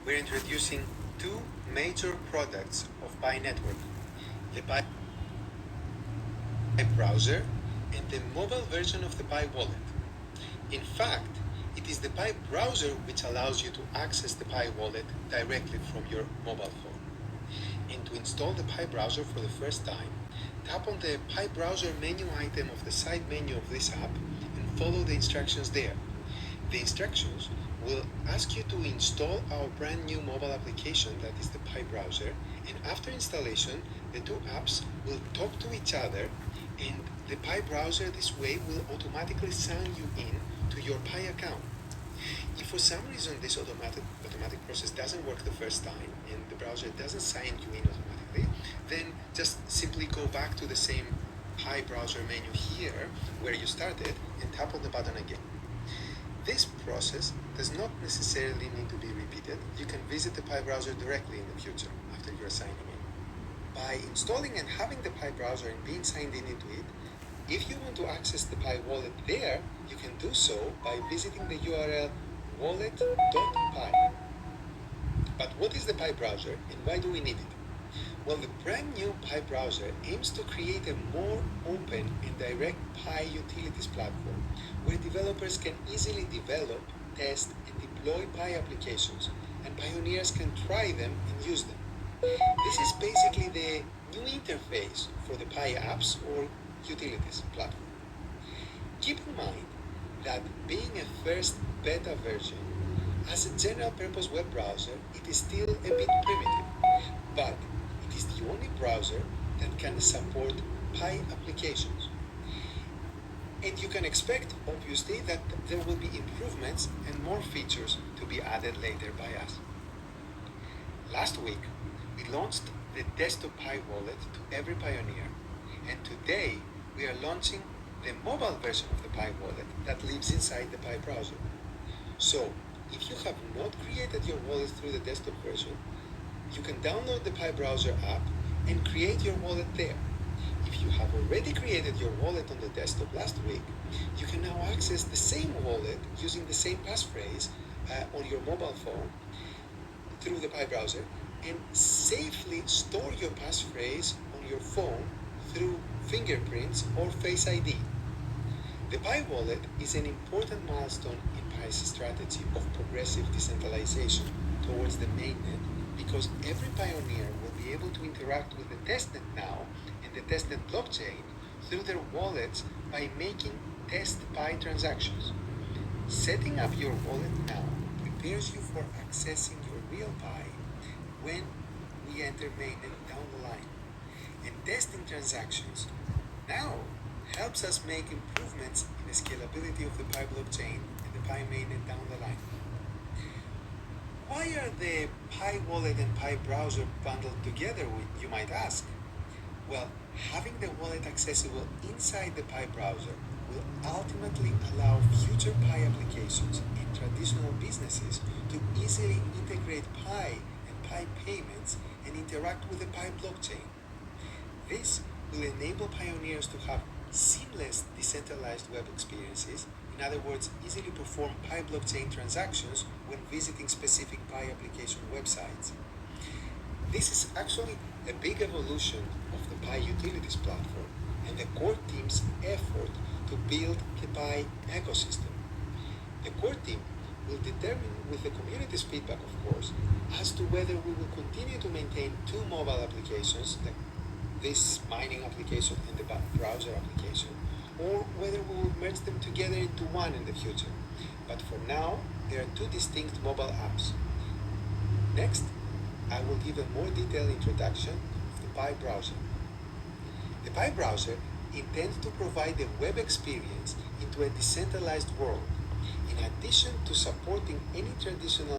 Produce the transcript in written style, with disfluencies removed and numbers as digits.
we're introducing two major products of Pi Network, the Pi browser and the mobile version of the Pi wallet. In fact, it is the Pi browser which allows you to access the Pi wallet directly from your mobile phone. And to install the Pi browser for the first time, tap on the Pi browser menu item of the side menu of this app and follow the instructions there. The instructions will ask you to install our brand new mobile application, that is the Pi browser, and after installation, the two apps will talk to each other, and the Pi browser this way will automatically sign you in to your Pi account. If for some reason this automatic process doesn't work the first time and the browser doesn't sign you in automatically, then just simply go back to the same Pi browser menu here where you started and tap on the button again. This process does not necessarily need to be repeated. You can visit the Pi browser directly in the future after you're signing in. By installing and having the Pi browser and being signed in into it, if you want to access the Pi wallet there, you can do so by visiting the URL wallet.pi. But what is the Pi browser and why do we need it? Well, the brand new Pi browser aims to create a more open and direct Pi utilities platform where developers can easily develop, test, and deploy Pi applications, and pioneers can try them and use them. This is basically the new interface for the Pi apps or utilities platform. Keep in mind that being a first beta version, as a general purpose web browser, it is still a bit primitive, but it is the only browser that can support Pi applications. And you can expect, obviously, that there will be improvements and more features to be added later by us. Last week, we launched the desktop Pi wallet to every pioneer, and today we are launching the mobile version of the Pi wallet that lives inside the Pi browser. So, if you have not created your wallet through the desktop version, you can download the Pi browser app and create your wallet there. If you have already created your wallet on the desktop last week, you can now access the same wallet using the same passphrase on your mobile phone through the Pi browser and safely store your passphrase on your phone through fingerprints or Face ID. The Pi wallet is an important milestone in Pi's strategy of progressive decentralization towards the mainnet, because every pioneer will be able to interact with the testnet now and the testnet blockchain through their wallets by making test Pi transactions. Setting up your wallet now prepares you for accessing your real Pi when we enter mainnet down the line. And testing transactions now helps us make improvements in the scalability of the Pi blockchain and the Pi mainnet down the line. Why are the Pi wallet and Pi browser bundled together, you might ask? Well, having the wallet accessible inside the Pi browser will ultimately allow future Pi applications and traditional businesses to easily integrate Pi and Pi payments and interact with the Pi blockchain. This will enable pioneers to have seamless decentralized web experiences, in other words, easily perform Pi blockchain transactions when visiting specific Pi application websites. This is actually a big evolution of the Pi utilities platform and the core team's effort to build the Pi ecosystem. The core team will determine, with the community's feedback of course, as to whether we will continue to maintain two mobile applications, like this mining application and the browser application, or whether we will merge them together into one in the future. But for now, there are two distinct mobile apps. Next, I will give a more detailed introduction of the Pi browser. The Pi browser intends to provide a web experience into a decentralized world, in addition to supporting any traditional